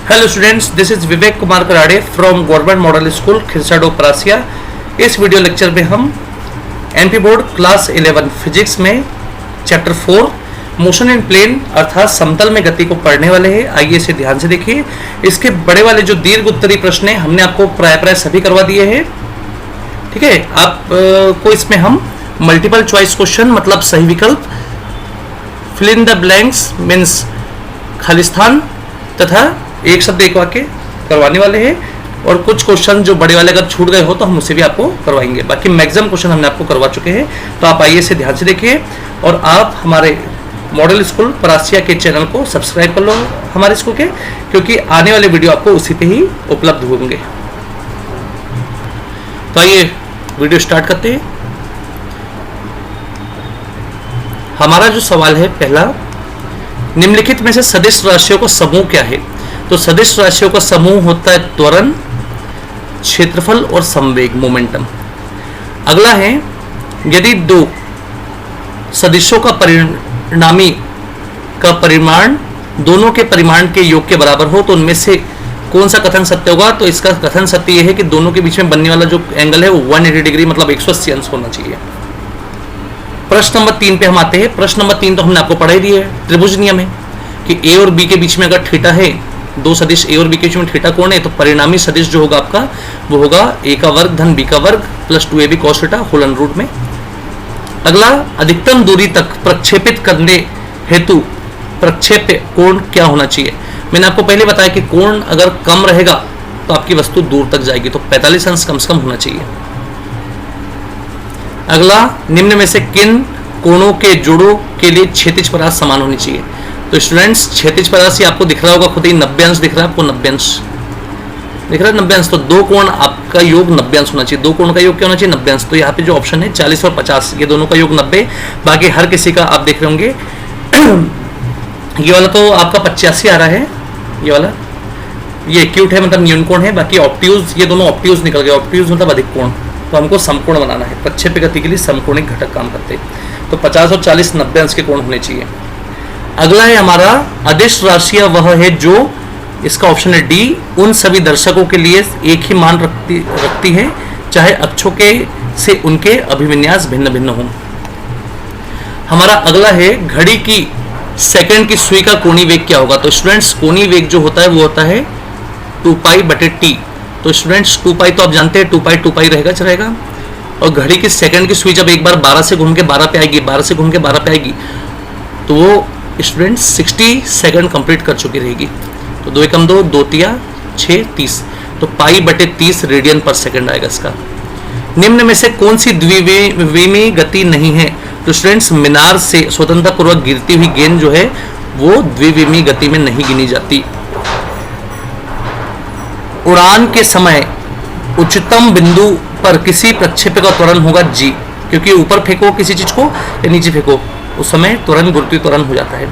Hello students, this is Vivek Kumar Karade from government model school Khirsado Parasia. इस video lecture में हम MP board class 11 physics में chapter 4 motion in plane अर्थात समतल में गति को पढ़ने वाले हैं। आइए इसे ध्यान से देखिए। इसके बड़े वाले जो दीर्घ उत्तरी प्रश्न हैं हमने आपको प्राय सभी करवा दिए हैं। ठीक है, आप को इसमें हम मल्टीपल चॉइस क्वेश्चन मतलब सही विकल्प, fill in the blanks means Khalistan तथा एक शब्द एक वाक्य करवाने वाले हैं। और कुछ क्वेश्चन जो बड़े वाले अगर छूट गए हो तो हम उसे भी आपको करवाएंगे। बाकी मैक्सिमम क्वेश्चन हमने आपको करवा चुके हैं। तो आप आइए इसे ध्यान से देखिए और आप हमारे मॉडल स्कूल परासिया के चैनल को सब्सक्राइब कर लो हमारे स्कूल के, क्योंकि आने वाले वीडियो आपको उसी पे ही उपलब्ध होंगे। तो आइए वीडियो स्टार्ट करते हैं। हमारा जो सवाल है पहला, निम्नलिखित में से सदिश राशियों का समूह क्या है? तो सदिश राशियों का समूह होता है त्वरण, क्षेत्रफल और संवेग मोमेंटम। अगला है, यदि दो सदिशों का परिणामी का परिमाण दोनों के परिमाण के योग के बराबर हो तो उनमें से कौन सा कथन सत्य होगा? तो इसका कथन सत्य यह है कि दोनों के बीच में बनने वाला जो एंगल है वो 180 डिग्री मतलब 180 अंश होना चाहिए। प्रश्न नंबर 3 पे हम आते हैं। प्रश्न नंबर 3 तो हमने आपको पढ़ा ही दिया है। त्रिभुज नियम है कि ए और बी के बीच में अगर थीटा है, दो सदिश ए और बी के बीच में थीटा कोण है, तो परिणामी सदिश जो होगा आपका वो होगा ए का वर्ग धन बी का वर्ग plus 2ab cos theta whole under root में। अगला, अधिकतम दूरी तक प्रक्षेपित करने हेतु प्रक्षेप्य कोण क्या होना चाहिए? मैंने आपको पहले बताया कि कोण अगर कम रहेगा तो आपकी वस्तु दूर तक जाएगी, तो 45 अंश कम से कम होना चाहिए। अगला, निम्न में से किन कोणों के जोड़ों के लिए क्षैतिज परास समान होनी चाहिए? तो स्टूडेंट्स, क्षैतिज परास ही आपको दिख रहा होगा, खुद ही 90 अंश दिख रहा है आपको, 90 अंश दिख रहा है, 90 अंश। तो दो कोण आपका योग 90 अंश होना चाहिए। दो कोण का योग क्या होना चाहिए? 90 अंश। तो यहाँ पे जो ऑप्शन है 40 और 50, ये दोनों का योग 90। बाकी हर किसी का आप देख रहे होंगे ये वाला तो आपका 85 आ रहा है, ये वाला ये एक्यूट है मतलब न्यून कोण है। बाकी ऑप्ट्यूज, ये दोनों ऑप्ट्यूज निकल गए। ऑप्ट्यूज मतलब अधिक कोण, तो हमको समकोण बनाना है। प्रक्षेप्य गति के लिए समकोणिक घटक काम करते हैं। तो 50 और 40 90 अंश के कोण होने चाहिए। अगला है हमारा, अदिश राशियां वह है जो, इसका ऑप्शन है डी, उन सभी दर्शकों के लिए एक ही मान रखती है चाहे अक्षों के से उनके अभिविन्यास भिन्न भिन्न हों। हमारा अगला है, घड़ी की सेकंड की सुई का कोणीय वेग क्या होगा? तो स्टूडेंट्स, कोणीय वेग जो होता है वो होता है 2π/t। तो स्टूडेंट्स 2π तो आप जानते हैं 2π रहेगा। और घड़ी की सेकंड की सुई जब एक बार 12 से घूम के 12 पे आएगी, 12 से घूम के 12 पे आएगी, तो वो स्टूडेंट्स 60 सेकंड कंप्लीट कर चुकी रहेगी। तो 2 एकम 2, 2 तिया 6, 30, तो π/30 रेडियन पर सेकंड आएगा इसका। निम्न में से कौन सी द्विविमी गति नहीं है? तो स्टूडेंट्स, मीनार से स्वतंत्रता पूर्वक गिरती हुई गेंद जो है वो द्विविमी गति में नहीं गिनी जाती। उड़ान के समय उच्चतम बिंदु पर किसी प्रक्षेप्य का त्वरण होगा g, क्योंकि ऊपर फेंको किसी चीज को या नीचे फेंको उस समय त्वरण गुरुत्वीय त्वरण हो जाता है।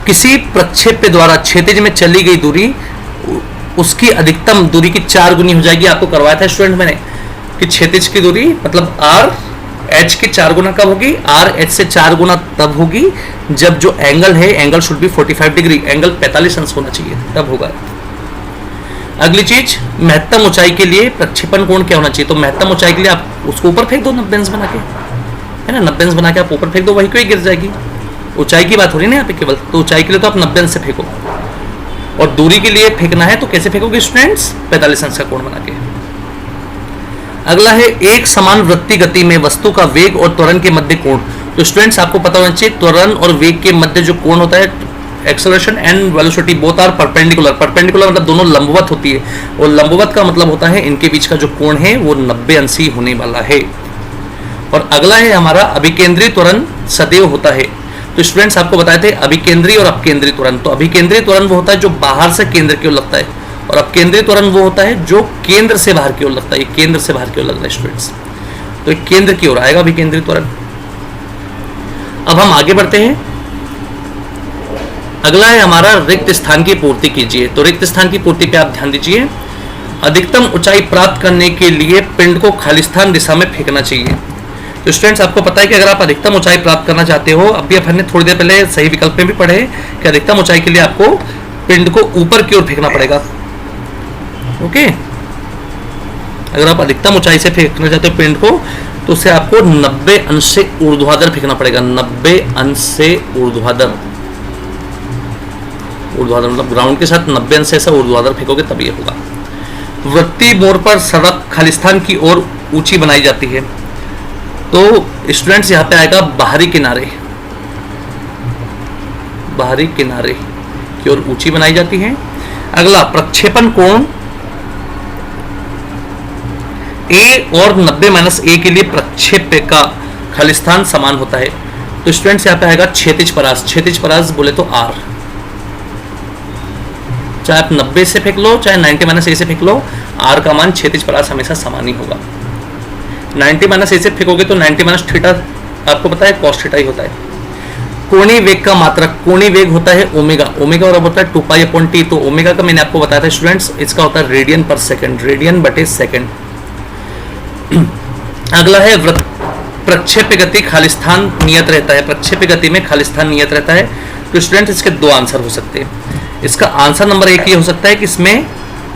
किसी प्रक्षेप्य द्वारा क्षैतिज में चली गई दूरी उसकी अधिकतम दूरी की 4 गुनी हो जाएगी। आपको करवाया था स्टूडेंट मैंने कि क्षैतिज की दूरी मतलब r h की 4 गुना कब होगी? r h से 4 गुना तब होगी जब जो एंगल है, angle should be 45 degree, angle 45 अंश होना चाहिए, तब होगा। अगली चीज, महत्तम ऊंचाई के लिए प्रक्षेपण कोण क्या होना चाहिए? तो महत्तम ऊंचाई के लिए आप उसको ऊपर फेंक दो 90 अंश बना के, है ना, 90 अंश बना के आप ऊपर फेंक दो, वही क्यों गिर जाएगी। ऊंचाई की बात हो रही है ना यहाँ पे केवल, तो ऊंचाई के लिए तो आप 90 अंश से फेंको। और दूरी के लिए फेंकना है तो कैसे फेंकोगे स्टूडेंट्स? 45 अंश का कोण बना के। अगला है, एक समान वृत्तीय गति में वस्तु का वेग और त्वरण के मध्य कोण। तो स्टूडेंट्स, आपको पता होना चाहिए त्वरण और वेग के मध्य जो कोण होता है, acceleration and velocity both are perpendicular. Perpendicular मतलब दोनों लंबवत होती है, और लंबवत का मतलब होता है इनके बीच का जो कोण है वो 90 अंशी होने वाला है। और अगला है हमारा, अभिकेंद्री त्वरण सदैव होता है। तो स्टूडेंट्स, आपको बताए थे अभिकेंद्री और अपकेंद्री त्वरण। तो अभिकेंद्री त्वरण वो होता है जो बाहर से केंद्र की ओर लगता है, और अपकेंद्री त्वरण वो होता है जो केंद्र से बाहर की ओर लगता है। केंद्र से बाहर की ओर लग रहा है स्टूडेंट्स, तो एक केंद्र की ओर आएगा अभिकेंद्री त्वरण। अब हम आगे बढ़ते हैं। अगला है हमारा, रिक्त स्थान की पूर्ति कीजिए। तो रिक्त स्थान की पूर्ति पे आप ध्यान दीजिए। अधिकतम ऊंचाई प्राप्त करने के लिए पिंड को खालिस्तान दिशा में फेंकना चाहिए। तो स्टूडेंट्स, आपको पता है कि अगर आप अधिकतम ऊंचाई प्राप्त करना चाहते हो, अभी अपन ने थोड़ी देर पहले सही विकल्प में भी पढ़े कि अधिकतम ऊंचाई के लिए आपको पिंड को ऊपर की ओर फेंकना पड़ेगा। ओके, अगर आप अधिकतम ऊंचाई से फेंकना चाहते हो पिंड को, तो उसे आपको 90 अंश से ऊर्ध्वाधर फेंकना पड़ेगा। 90 अंश से ऊर्ध्वाधर, ऊर्ध्वाधर मतलब ग्राउंड के साथ 90 अंश से ऐसा ऊर्ध्वाधर फेंकोगे तब ये होगा। वृत्तीय मोड़ पर सड़क खालिस्तान की ओर ऊंची बनाई जाती है। तो स्टूडेंट्स यहाँ पे आएगा बाहरी किनारे, बाहरी किनारे की ओर ऊंची बनाई जाती है। अगला प्रक्षेपण कोण ए और 90 - ए के लिए प्रक्षेप्य का खालिस्तान समान होता है। तो स्टूडेंट्स यहाँ पे आएगा क्षैतिज परास। क्षैतिज परास बोले तो आर, चाहे आप 90 से फेंक लो चाहे 90 - ए से फेंक लो, आर का मान क्षैतिज परास हमेशा समान ही होगा। 90 - ए से फेंकोगे तो 90 - थीटा आपको पता है cos थीटा ही होता है। कोणीय वेग का मात्रक, कोणीय वेग होता है ओमेगा, ओमेगा बराबर होता है 2π/t। तो ओमेगा का मैंने आपको बताया था स्टूडेंट्स, इसका होता है रेडियन पर सेकंड, रेडियन बटे सेकंड। अगला है प्रक्षेप्य गति खालिस्तान नियत रहता है। प्रक्षेप्य गति में खालिस्तान नियत रहता है। तो स्टूडेंट्स इसके दो आंसर हो सकते हैं। इसका आंसर नंबर 1 ये हो सकता है कि इसमें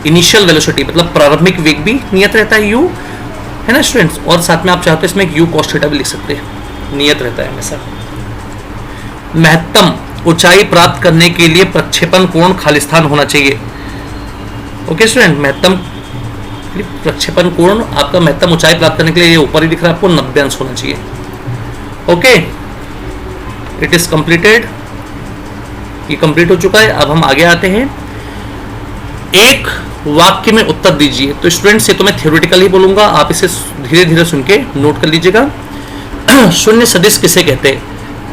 इनिशियल वेलोसिटी मतलब प्रारंभिक वेग भी नियत रहता है u, है ना स्टूडेंट्स, और साथ में आप चाहते हो इसमें u cos थीटा भी लिख सकते हैं, नियत रहता है हमेशा। महत्तम ऊंचाई प्राप्त करने के लिए प्रक्षेपण कोण खालिस्तान होना चाहिए। ओके स्टूडेंट, महत्तम प्रक्षेपण कोण आपका महत्तम ऊंचाई प्राप्त करने के लिए ये ऊपर ही दिख रहा है आपको 90 अंश होना चाहिए। ओके, इट इज कंप्लीटेड, ये कंप्लीट हो चुका है। अब हम आगे आते हैं। एक वाक्य में उत्तर दीजिए। तो स्टूडेंट्स ये तो मैं थ्योरेटिकल ही बोलूंगा, आप इसे धीरे धीरे सुन के नोट कर लीजिएगा। शून्य सदिश किसे कहते हैं?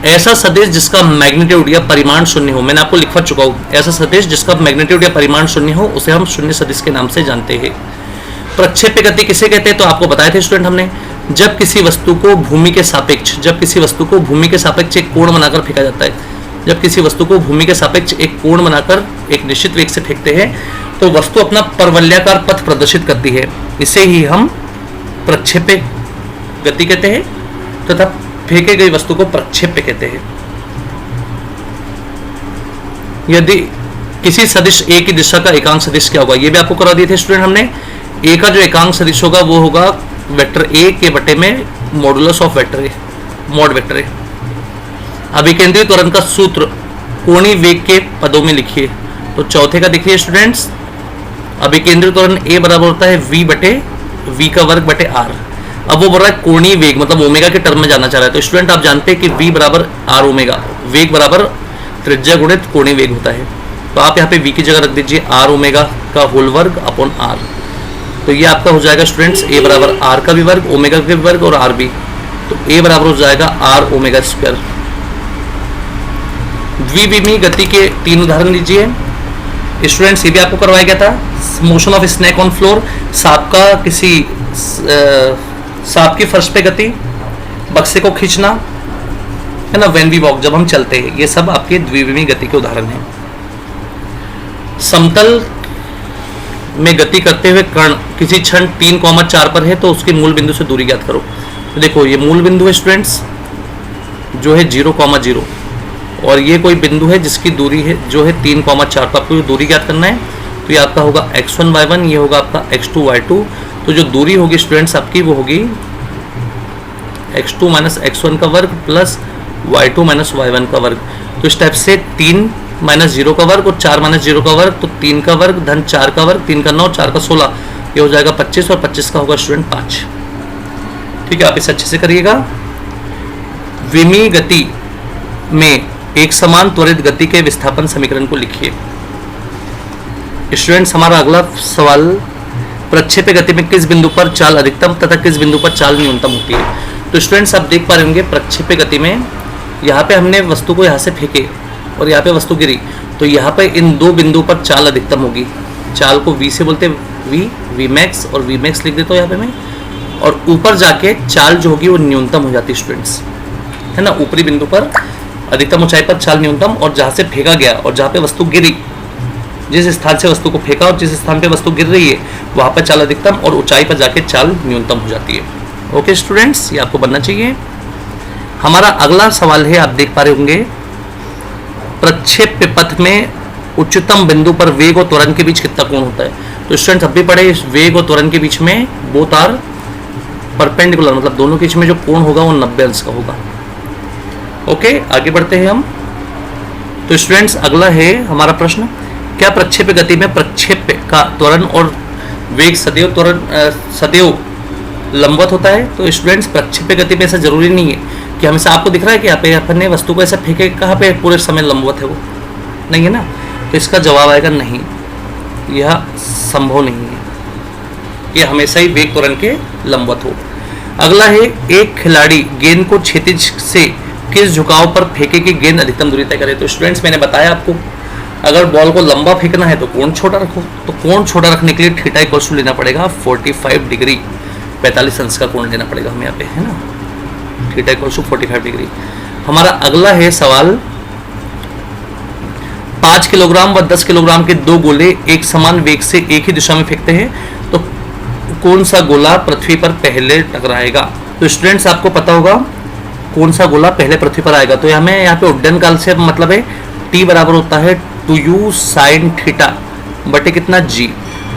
ऐसा सदिश जिसका मैग्नीट्यूड या परिमाण शून्य हो। मैंने आपको लिखवा चुका हूं, ऐसा सदिश जिसका मैग्नीट्यूड या परिमाण शून्य हो उसे हम शून्य सदिश के नाम से जानते हैं। प्रक्षेप्य गति किसे कहते हैं? तो आपको बताए थे स्टूडेंट हमने, जब किसी वस्तु को भूमि के सापेक्ष, जब किसी वस्तु को भूमि के सापेक्ष एक कोण बनाकर फेंका जाता है, जब किसी वस्तु को भूमि के सापेक्ष एक कोण बनाकर एक निश्चित वेग से फेंकते हैं तो वस्तु अपना परवलयाकार पथ प्रदर्शित करती है। इसे ही हम प्रक्षेप्य गति कहते हैं तथा फेंके गई वस्तु को प्रक्षेप्य कहते हैं। यदि किसी सदिश ए की दिशा का एकांक सदिश क्या होगा, ये भी आपको करा दिए थे स्टूडेंट हमने। ए का जो एकांक सदिश होगा वो होगा वेक्टर ए के बटे में modulus of vector A, mod vector A. अभिकेंद्रीय त्वरण का सूत्र कोणीय वेग के पदों में लिखिए। तो चौथे का देखिए स्टूडेंट्स, अभिकेंद्रीय त्वरण ए बराबर होता है v बटे v का वर्ग बटे r। अब वो बोल रहा है कोणीय वेग मतलब ओमेगा के टर्म में जाना चाह रहा है। तो स्टूडेंट आप जानते हैं कि v बराबर r ओमेगा, वेग बराबर त्रिज्या गुणित कोणीय वेग होता है। तो आप यहाँ पे v की जगह रख दीजिए r ओमेगा का होल वर्ग अपॉन r। तो ये आपका हो जाएगा स्टूडेंट्स a बराबर r का भी वर्ग, ओमेगा का भी वर्ग और r भी। तो a बराबर हो जाएगा r ओमेगा स्क्वायर। द्विविमीय गति के 3 उदाहरण लीजिए स्टूडेंट्स, ये भी आपको करवाया गया था। Motion of snake on floor, सांप का किसी सांप की फर्श पे गति, बक्से को खींचना, है ना, व्हेन वी वॉक जब हम चलते हैं, ये सब आपके द्विविमीय गति के उदाहरण हैं। समतल में गति करते हुए कण किसी क्षण 3,4 पर है तो उसके मूल बिंदु से दूरी ज्ञात करो। तो देखो ये मूल बिंदु है स्टूडेंट्स जो है 0,0 और ये कोई बिंदु है जिसकी दूरी है जो है 3,4 पर। आपको दूरी ज्ञात करना है तो ये आपका होगा x1 y1, ये होगा आपका x2 y2। तो जो दूरी होगी स्टूडेंट्स आपकी वो होगी x2 माइनस x1 का वर्ग प्लस y2 माइनस y1 का वर्ग। तो इस टाइप से 3 माइनस 0 का वर्ग और 4 माइनस 0 का वर्ग, तो 3 का वर्ग धन 4 का वर्ग, 3 का 9, 4 का 16, ये हो जाएगा 25 और 25 का होगा स्टूडेंट 5। ठीक है, आप इसे अच्छे से करिएगा। विमीय गति में एक समान त्वरित गति के विस्थापन समीकरण को लिखिए। स्टूडेंट्स हमारा अगला सवाल, प्रक्षेप्य गति में किस बिंदु पर चाल अधिकतम तथा किस बिंदु पर चाल न्यूनतम होती है। तो स्टूडेंट्स आप देख पा रहे होंगे प्रक्षेप्य गति में यहाँ पे हमने वस्तु को यहाँ से फेंके और यहाँ पे वस्तु गिरी, तो यहाँ पे इन 2 बिंदु पर चाल अधिकतम होगी। चाल को v से बोलते हैं, v मैक्स, और v मैक्स लिख देता हूँ यहाँ पे मैं। और ऊपर जाके चाल जो होगी वो न्यूनतम हो जाती है स्टूडेंट्स, है ना। ऊपरी बिंदु पर अधिकतम ऊंचाई पर चाल न्यूनतम, और जहाँ से फेंका गया और जहाँ पे वस्तु गिरी, जिस स्थान से वस्तु को फेंका और जिस स्थान पे वस्तु गिर रही है वहाँ पर चाल अधिकतम और ऊंचाई पर जाके चाल न्यूनतम हो जाती है। ओके स्टूडेंट्स, ये आपको बनना चाहिए। हमारा अगला सवाल है, आप देख पा रहे होंगे, प्रक्षेप्य पथ में उच्चतम बिंदु पर वेग और त्वरण के बीच कितना कोण होता है? तो स्टूडेंट्स अब भी पढ़े, इस वेग और त्वरण के बीच में बोथ आर परपेंडिकुलर, मतलब दोनों के बीच में जो कोण होगा वो 90 अंश का होगा। ओके, आगे बढ़ते हैं हम। तो स्टूडेंट्स अगला है हमारा प्रश्न, क्या प्रक्षेप्य गति में प्रक्षेप्य का त्वरण और वेग सदैव लंबवत होता है? तो स्टूडेंट्स प्रक्षेप्य गति में ऐसा जरूरी नहीं है कि हमेशा आपको दिख रहा है कि यहाँ पे अपन ने वस्तु को ऐसा फेंके, कहाँ पे पूरे समय लंबवत है, वो नहीं है ना। तो इसका जवाब आएगा नहीं, यह संभव नहीं है कि हमेशा ही वेग त्वरण के लंबवत हो। अगला है, एक खिलाड़ी गेंद को क्षैतिज से किस झुकाव पर फेंके कि गेंद अधिकतम दूरी तय करे? तो स्टूडेंट्स मैंने बताया आपको, अगर बॉल को लंबा फेंकना है तो कोण छोटा रखो, तो कोण छोटा रखने के लिए थीटा इक्वल्स टू लेना पड़ेगा 45 डिग्री, 45 अंश का कोण लेना पड़ेगा हमें यहाँ पे, है ना, थीटा इक्वल्स टू 45 डिग्री। हमारा अगला है सवाल, 5 किलोग्राम व 10 किलोग्राम के दो गोले एक समान वेग से एक ही दिशा में फेंकते हैं, तो कौन सा गोला पृथ्वी पर पहले टकराएगा? तो स्टूडेंट्स आपको पता होगा कौन सा गोला पहले पृथ्वी पर आएगा। तो हमें यहाँ पे उड्डयन काल से मतलब है t बराबर होता है 2u sin थीटा बटे कितना g।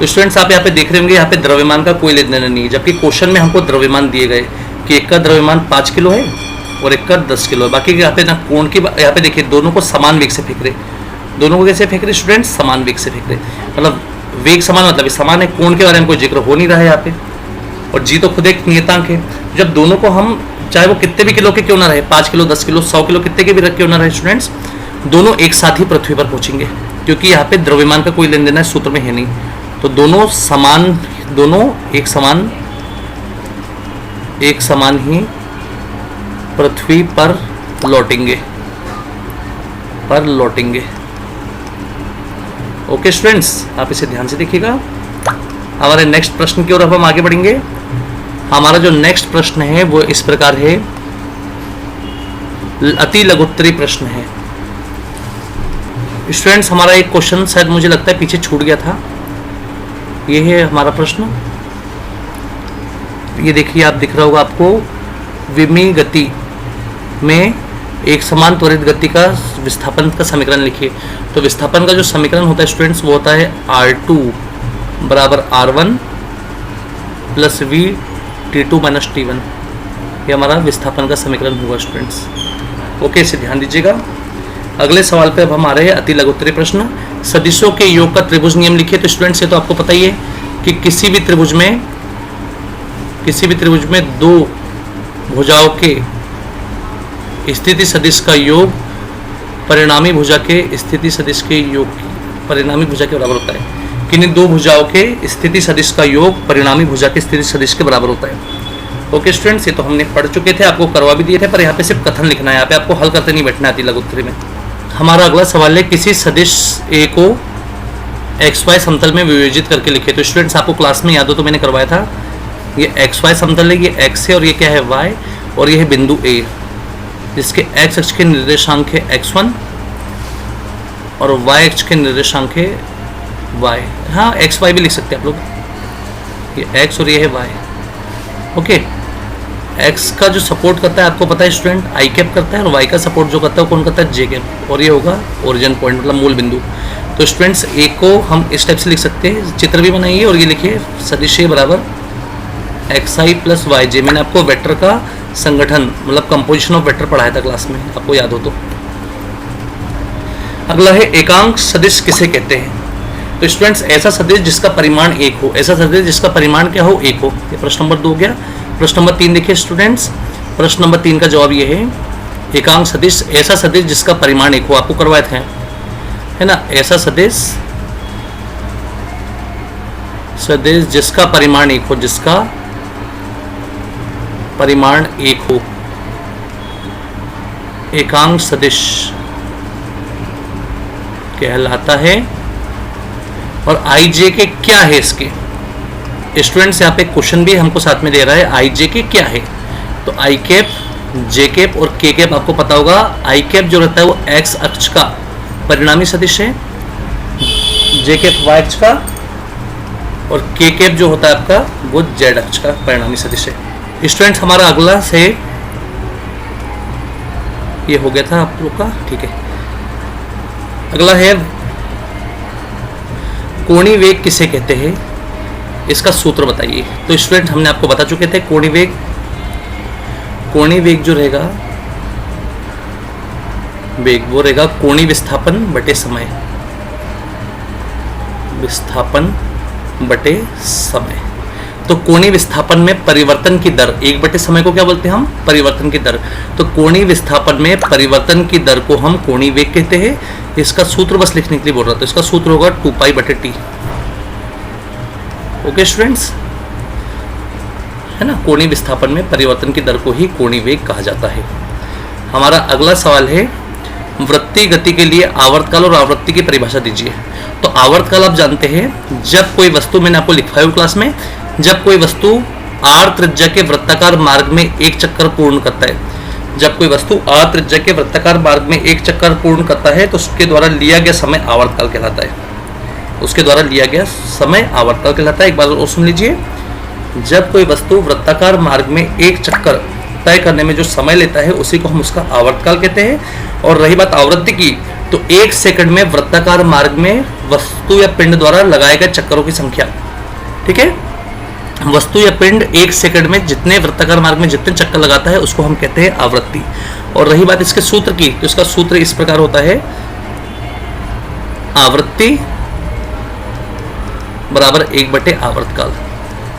तो स्टूडेंट्स आप यहाँ पे देख रहे होंगे, यहाँ पे द्रव्यमान का कोई लेना देना नहीं है, जबकि क्वेश्चन में हमको द्रव्यमान दिए गए कि एक का द्रव्यमान 5 किलो है और एक का 10 किलो है। बाकी यहाँ पे ना कोण की, यहाँ पे देखिए दोनों को समान वेग से फेंक रहे, दोनों को कैसे फेंक रहे स्टूडेंट्स? समान वेग से फेंक रहे, मतलब वेग समान मतलब समान है, कोण के बारे में कोई जिक्र हो नहीं रहा है यहाँ पे, और जी तो खुद एक नियतांक है। जब दोनों को हम, चाहे वो कितने भी किलो के क्यों ना रहे, 5 किलो 10 किलो 100 किलो कितने के भी रख क्यों ना रहे स्टूडेंट्स, दोनों एक साथ ही पृथ्वी पर पहुंचेंगे, क्योंकि यहाँ पे द्रव्यमान का कोई लेन देन सूत्र में है नहीं। तो दोनों समान, दोनों एक समान ही पृथ्वी पर लौटेंगे। ओके स्टूडेंट्स, आप इसे ध्यान से देखिएगा। हमारे नेक्स्ट प्रश्न की ओर अब हम आगे बढ़ेंगे। हमारा जो नेक्स्ट प्रश्न है वो इस प्रकार है, अति लघुत्तरी प्रश्न है। स्टूडेंट्स हमारा एक क्वेश्चन शायद मुझे लगता है पीछे छूट गया था, ये है हमारा प्रश्न। ये देखिए, आप दिख रहा होगा आपको, विमीय गति में एक समान त्वरित गति का विस्थापन का समीकरण लिखिए। तो विस्थापन का जो समीकरण होता है स्टूडेंट्स वो होता है R2 बराबर R1 plus V T2 minus T1, ये हमारा विस्थापन का समीकरण होगा स्टूडेंट्स। ओके, इसे ध्यान दीजिएगा। अगले सवाल पे अब हम आ रहे हैं अति लघुत्तरी प्रश्न, सदिशों के योग का त्रिभुज नियम लिखिए। तो स्टूडेंट्स ये तो आपको पता ही है कि किसी भी त्रिभुज में दो भुजाओं के स्थिति सदिश का योग परिणामी भुजा के स्थिति सदिश के योग परिणामी भुजा के बराबर होता है। किन्हीं दो भुजाओं के स्थिति सदिश का योग परिणामी भुजा के स्थिति सदिश के बराबर होता है। ओके स्टूडेंट्स, ये तो हमने पढ़ चुके थे, आपको करवा भी दिए थे, पर यहाँ पे सिर्फ कथन लिखना है, यहाँ पे आपको हल करते नहीं बैठना अति लघुत्तरी में। हमारा अगला सवाल है, किसी सदिश ए को XY समतल में विभाजित करके लिखे। तो स्टूडेंट्स आपको क्लास में याद हो तो मैंने करवाया था, ये XY समतल है, ये X है और ये क्या है Y, और ये है बिंदु A जिसके X अक्ष के निर्देशांक है X1 और Y अक्ष के निर्देशांक है Y। हाँ, XY भी लिख सकते हैं आप लोग, ये X और ये है Y। ओके, X का जो सपोर्ट करता है आपको पता है स्टूडेंट, आई कैप करता है, और Y का सपोर्ट जो करता है कौन करता है, J कैप, और ये होगा ओरिजिन पॉइंट मतलब मूल बिंदु। तो स्टूडेंट्स ए को हम इस टाइप से लिख सकते हैं, चित्र भी बनाइए और ये लिखिए सदिश ए बराबर XI प्लस YJ। मैंने आपको वेक्टर का संगठन मतलब कंपोजिशन ऑफ वेक्टर पढ़ाया था क्लास में, आपको याद हो तो। अगला है, एकांक सदिश किसे कहते हैं? तो स्टूडेंट्स ऐसा सदिश जिसका परिमाण एक हो, ऐसा सदिश जिसका परिमाण क्या हो, एक हो। ये प्रश्न नंबर 2 हो गया। प्रश्न नंबर 3 देखिए स्टूडेंट्स, प्रश्न नंबर 3 का जवाब ये है, एकांक सदिश ऐसा सदिश जिसका परिमाण एक हो, आपको करवाए थे है ना, ऐसा सदिश जिसका परिमाण एक हो, जिसका परिमाण एक हो, एकांक सदिश कहलाता है। और IJ के क्या है इसके? स्टूडेंट्स यहाँ पे क्वेश्चन भी हमको साथ में दे रहा है, IJ के क्या है? तो I कैप, J कैप और K कैप आपको पता होगा। I कैप जो रहता है वो X अक्ष का परिणामी सदिश है, J कैप Y अक्ष का, और K कैप जो होता है आपका वो Z अक्ष का परिणामी सदिश है। स्टूडेंट्स हमारा अगला से ये हो गया था आप लोग का, ठीक है। अगला है कोणीय वेग किसे कहते हैं, इसका सूत्र बताइए। तो स्टूडेंट हमने आपको बता चुके थे कोणीय वेग जो रहेगा वेग वो रहेगा कोणीय विस्थापन बटे समय, तो कोणीय विस्थापन में परिवर्तन की दर, एक बटे समय को क्या बोलते हैं हम, परिवर्तन की दर। तो कोणीय विस्थापन में परिवर्तन की दर को हम कोणीय वेग कहते हैं। इसका सूत्र बस लिखने के लिए बोल रहा था, तो इसका सूत्र होगा 2 बटे टी। ओके स्टूडेंट्स, है ना, कोणीय विस्थापन में परिवर्तन की दर को ही कोणीय वेग कहा जाता है। हमारा अगला सवाल है, वृत्तीय गति के लिए आवर्तकाल और आवृत्ति की परिभाषा दीजिए। तो आवर्तकाल आप जानते हैं, जब कोई वस्तु, मैंने आपको लिखवाया क्लास में, जब कोई वस्तु r त्रिज्या के वृत्ताकार मार्ग में एक चक्कर पूर्ण करता है, जब कोई वस्तु r त्रिज्या के वृत्ताकार मार्ग में एक चक्कर पूर्ण करता है तो उसके द्वारा लिया गया समय आवर्तकाल कहलाता है। उसके द्वारा लिया गया समय आवर्तकाल कहलाता है। एक बार और सुन लीजिए, जब कोई वस्तु वृत्ताकार मार्ग में एक चक्कर तय करने में जो समय लेता है उसी को हम उसका आवर्तकाल कहते हैं। और रही बात आवृत्ति की, तो 1 सेकंड में वृत्ताकार मार्ग में वस्तु या पिंड द्वारा लगाए गए चक्करों की संख्या। ठीक है, वस्तु या पिंड 1 सेकंड में जितने वृत्ताकार मार्ग में जितने चक्कर लगाता है उसको हम कहते हैं आवृत्ति। और रही बात इसके सूत्र की, तो इसका सूत्र इस प्रकार होता है, आवृत्ति बराबर 1 बटे आवर्तकाल।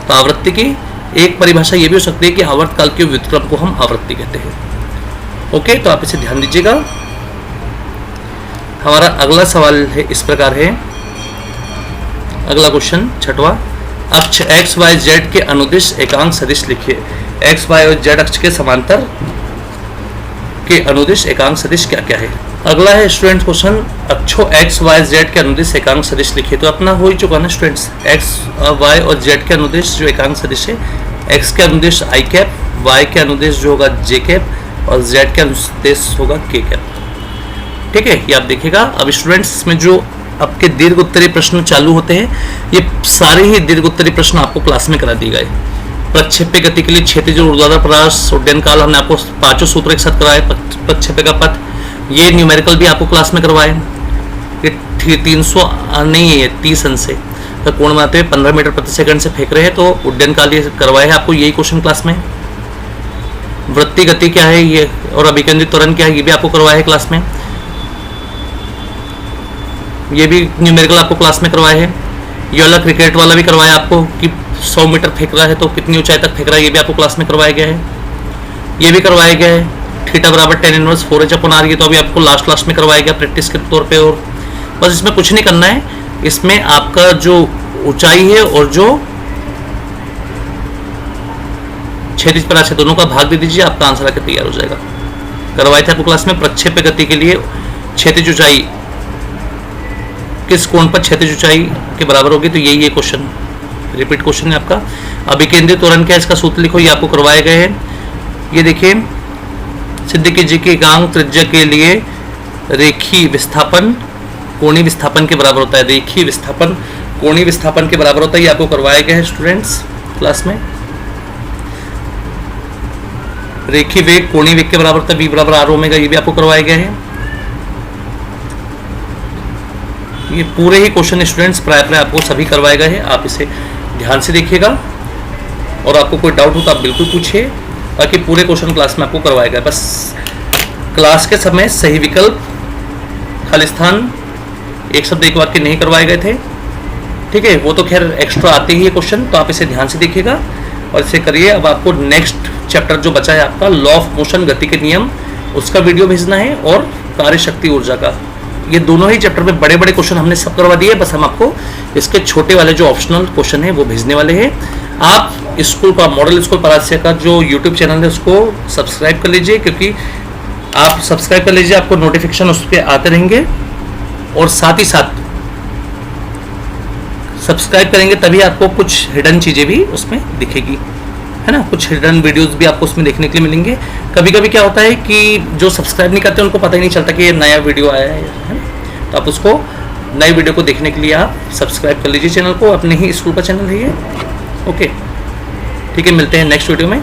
तो आवृत्ति की एक परिभाषा ये भी हो सकती है कि आवर्तकाल के व्युत्क्रम को हम आवृत्ति कहते हैं। ओके, तो आप इसे ध्यान दीजिएगा। हमारा अगला सवाल है, इस प्रकार है, अगला क्वेश्चन छठवां, अक्ष एक्स वाई जेड के अनुदिश एकांक सदिश लिखिए। एक्स वाई और जेड अक्ष के समांतर के अनुदिश एकांक सदिश क्या क्या है। अगला है स्टूडेंट क्वेश्चन, अक्षों एक्स वाई जेड के अनुदिश एकांक सदिश लिखिए। तो अपना हो ही चुका ना स्टूडेंट्स, एक्स वाई और जेड के अनुदिश जो एकांक सदिश है, एक्स के अनुदिश आई कैप, वाई के अनुदिश जो होगा जे कैप और जेड के अनुदिश होगा के कैप। ठीक है, ये आप देखिएगा। अब स्टूडेंट्स इसमें जो आपके दीर्घ उत्तरीय प्रश्न चालू होते हैं, ये सारे ही दीर्घ उत्तरीय प्रश्न आपको क्लास में करा दिए गए। प्रक्षेप्य गति के लिए क्षैतिज और ऊर्ध्वाधर प्रयास, उड्डयन काल, हमने आपको 5 सूत्र एक साथ करवाए। प्रक्षेप्य का पथ, ये न्यूमेरिकल भी आपको क्लास में करवाए। ये 300 नहीं है, ये 30 अंश से तो कोण बनाते हुए 15 मीटर प्रति सेकंड से फेंक रहे हैं, तो उड्डयन काल ये करवाए हैं आपको, यही क्वेश्चन क्लास में। वृत्तीय गति क्या है ये, और अभिकेंद्रित त्वरण क्या है, ये भी आपको करवाया है क्लास में। ये भी न्यूमेरिकल आपको क्लास में करवाए हैं। ये वाला क्रिकेट वाला भी करवाया आपको कि 100 मीटर फेंक रहा है तो कितनी ऊंचाई तक फेंक रहा है, ये भी आपको क्लास में करवाया गया है। ये भी करवाया गया है, थीटा बराबर tan इनवर्स 4h/r, ये तो अभी आपको लास्ट क्लास में करवाया गया प्रैक्टिस के तौर पे। और बस इसमें कुछ नहीं करना है, इसमें आपका जो ऊंचाई है और जो क्षैतिज परास है दोनों का भाग दे दीजिए, आपका आंसर आकर तैयार हो जाएगा। करवाए थे आपको क्लास में। प्रक्षेप्य गति के लिए क्षैतिज ऊंचाई किस कोण पर क्षैतिज ऊंचाई के बराबर होगी, तो यही है क्वेश्चन, रिपीट क्वेश्चन है आपका। अभिकेंद्रित त्वरण क्या है, इसका सूत्र लिखो, ये आपको करवाए गए हैं। ये देखिए, सिद्ध कीजिए कि एकांक त्रिज्या के लिए रेखीय विस्थापन कोणीय विस्थापन के बराबर होता है। रेखीय विस्थापन कोणीय विस्थापन के बराबर होता है, ये आपको करवाए गए हैं स्टूडेंट्स क्लास में। रेखीय वेग कोणीय वेग के बराबर होता है, v बराबर r ओमेगा, ये भी आपको करवाए गए हैं। ये पूरे ही क्वेश्चन स्टूडेंट्स प्राय आपको सभी करवाए गए हैं, आप इसे ध्यान से देखिएगा और आपको कोई डाउट हो तो आप बिल्कुल पूछिए। बाकी पूरे क्वेश्चन क्लास में आपको करवाए गए, बस क्लास के समय सही विकल्प, खाली स्थान, एक शब्द एक वाक्य नहीं करवाए गए थे। ठीक है, वो तो खैर एक्स्ट्रा आते ही है क्वेश्चन, तो आप इसे ध्यान से देखिएगा और इसे करिए। अब आपको नेक्स्ट चैप्टर जो बचा है आपका लॉ ऑफ मोशन, गति के नियम, उसका वीडियो भेजना है, और कार्य शक्ति ऊर्जा का, ये दोनों ही चैप्टर में बड़े बड़े क्वेश्चन हमने सब करवा दिए। बस हम आपको इसके छोटे वाले जो ऑप्शनल क्वेश्चन है वो भेजने वाले हैं। आप स्कूल का मॉडल स्कूल परास्या का जो यूट्यूब चैनल है उसको सब्सक्राइब कर लीजिए, क्योंकि आप सब्सक्राइब कर लीजिए, आपको नोटिफिकेशन उस पर आते रहेंगे। और साथ ही साथ सब्सक्राइब करेंगे तभी आपको कुछ हिडन चीज़ें भी उसमें दिखेगी, है ना, कुछ हिडन वीडियोस भी आपको उसमें देखने के लिए मिलेंगे। कभी कभी क्या होता है कि जो सब्सक्राइब नहीं करते उनको पता ही नहीं चलता कि ये नया वीडियो आया है ना, तो आप उसको नई वीडियो को देखने के लिए आप सब्सक्राइब कर लीजिए चैनल को, अपने ही स्कूल का चैनल है ये। ओके, ठीक है, मिलते हैं नेक्स्ट वीडियो में।